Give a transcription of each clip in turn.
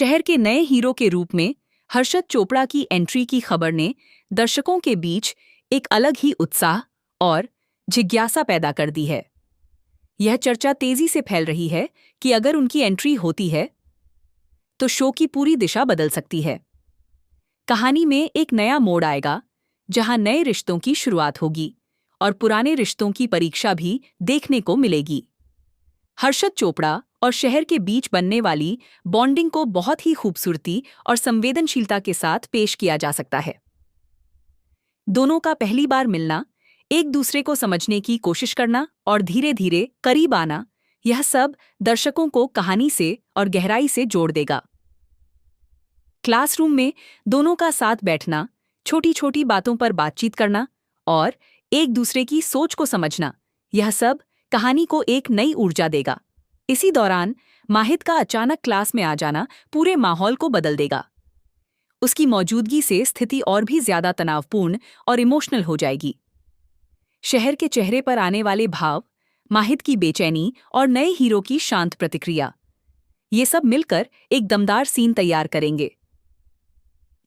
शहर के नए हीरो के रूप में हर्षद चोपड़ा की एंट्री की खबर ने दर्शकों के बीच एक अलग ही उत्साह और जिज्ञासा पैदा कर दी है। यह चर्चा तेजी से फैल रही है कि अगर उनकी एंट्री होती है तो शो की पूरी दिशा बदल सकती है। कहानी में एक नया मोड़ आएगा जहां नए रिश्तों की शुरुआत होगी और पुराने रिश्तों की परीक्षा भी देखने को मिलेगी। हर्षद चोपड़ा और शहर के बीच बनने वाली बॉन्डिंग को बहुत ही खूबसूरती और संवेदनशीलता के साथ पेश किया जा सकता है। दोनों का पहली बार मिलना, एक दूसरे को समझने की कोशिश करना और धीरे धीरे करीब आना, यह सब दर्शकों को कहानी से और गहराई से जोड़ देगा। क्लासरूम में दोनों का साथ बैठना, छोटी छोटी बातों पर बातचीत करना और एक दूसरे की सोच को समझना, यह सब कहानी को एक नई ऊर्जा देगा। इसी दौरान माहिद का अचानक क्लास में आ जाना पूरे माहौल को बदल देगा। उसकी मौजूदगी से स्थिति और भी ज्यादा तनावपूर्ण और इमोशनल हो जाएगी। शहर के चेहरे पर आने वाले भाव, माहिद की बेचैनी और नए हीरो की शांत प्रतिक्रिया, ये सब मिलकर एक दमदार सीन तैयार करेंगे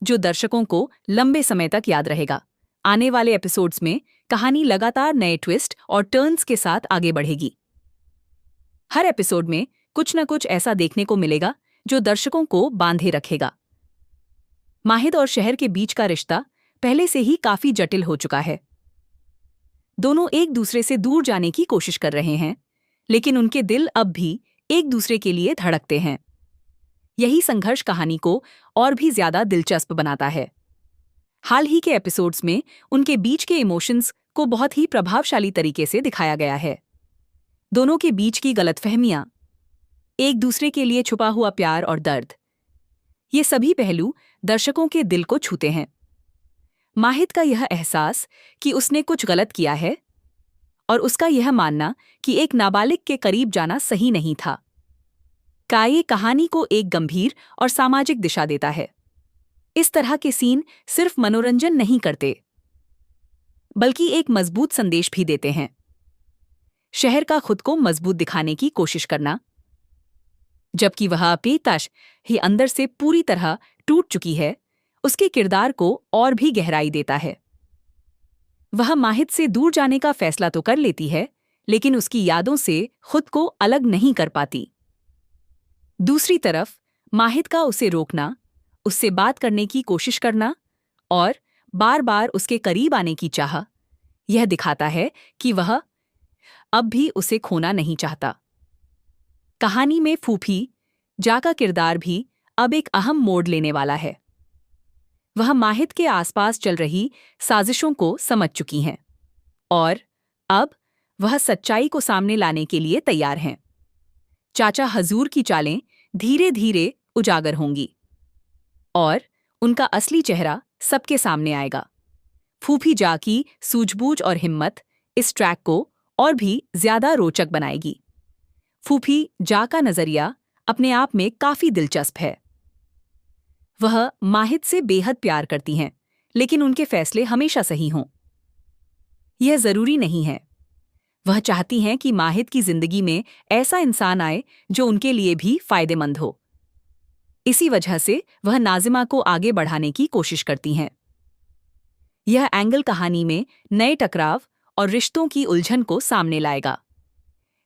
जो दर्शकों को लंबे समय तक याद रहेगा। आने वाले एपिसोड्स में कहानी लगातार नए ट्विस्ट और टर्न्स के साथ आगे बढ़ेगी। हर एपिसोड में कुछ न कुछ ऐसा देखने को मिलेगा जो दर्शकों को बांधे रखेगा। माहिद और शहर के बीच का रिश्ता पहले से ही काफी जटिल हो चुका है। दोनों एक दूसरे से दूर जाने की कोशिश कर रहे हैं, लेकिन उनके दिल अब भी एक दूसरे के लिए धड़कते हैं। यही संघर्ष कहानी को और भी ज्यादा दिलचस्प बनाता है। हाल ही के एपिसोड्स में उनके बीच के इमोशंस को बहुत ही प्रभावशाली तरीके से दिखाया गया है। दोनों के बीच की गलतफहमियां, एक दूसरे के लिए छुपा हुआ प्यार और दर्द, ये सभी पहलू दर्शकों के दिल को छूते हैं। माहिद का यह एहसास कि उसने कुछ गलत किया है और उसका यह मानना कि एक नाबालिग के करीब जाना सही नहीं था, ये कहानी को एक गंभीर और सामाजिक दिशा देता है। इस तरह के सीन सिर्फ मनोरंजन नहीं करते, बल्कि एक मजबूत संदेश भी देते हैं। शहर का खुद को मजबूत दिखाने की कोशिश करना, जबकि वह अपेताश ही अंदर से पूरी तरह टूट चुकी है, उसके किरदार को और भी गहराई देता है। वह माहिद से दूर जाने का फैसला तो कर लेती है, लेकिन उसकी यादों से खुद को अलग नहीं कर पाती। दूसरी तरफ माहिद का उसे रोकना, उससे बात करने की कोशिश करना और बार बार उसके करीब आने की चाह, यह दिखाता है कि वह अब भी उसे खोना नहीं चाहता। कहानी में फूफी जा का किरदार भी अब एक अहम मोड़ लेने वाला है। वह माहिद के आसपास चल रही साजिशों को समझ चुकी हैं और अब वह सच्चाई को सामने लाने के लिए तैयार हैं। चाचा हजूर की चालें धीरे धीरे उजागर होंगी और उनका असली चेहरा सबके सामने आएगा। फूफी जा की सूझबूझ और हिम्मत इस ट्रैक को और भी ज्यादा रोचक बनाएगी। फूफी जा का नजरिया अपने आप में काफी दिलचस्प है। वह माहिद से बेहद प्यार करती हैं, लेकिन उनके फैसले हमेशा सही हों, यह जरूरी नहीं है। वह चाहती हैं कि माहिद की जिंदगी में ऐसा इंसान आए जो उनके लिए भी फायदेमंद हो। इसी वजह से वह नाजिमा को आगे बढ़ाने की कोशिश करती हैं। यह एंगल कहानी में नए टकराव और रिश्तों की उलझन को सामने लाएगा।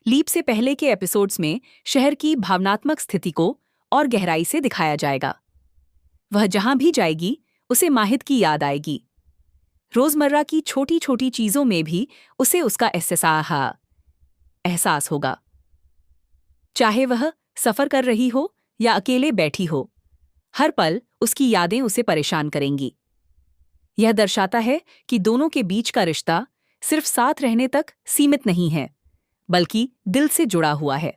लीप से पहले के एपिसोड्स में शहर की भावनात्मक स्थिति को और गहराई से दिखाया जाएगा। वह जहां भी जाएगी उसे माहिद की याद आएगी। रोजमर्रा की छोटी छोटी चीजों में भी उसे उसका एहसास होगा। चाहे वह सफर कर रही हो या अकेले बैठी हो, हर पल उसकी यादें उसे परेशान करेंगी। यह दर्शाता है कि दोनों के बीच का रिश्ता सिर्फ साथ रहने तक सीमित नहीं है, बल्कि दिल से जुड़ा हुआ है।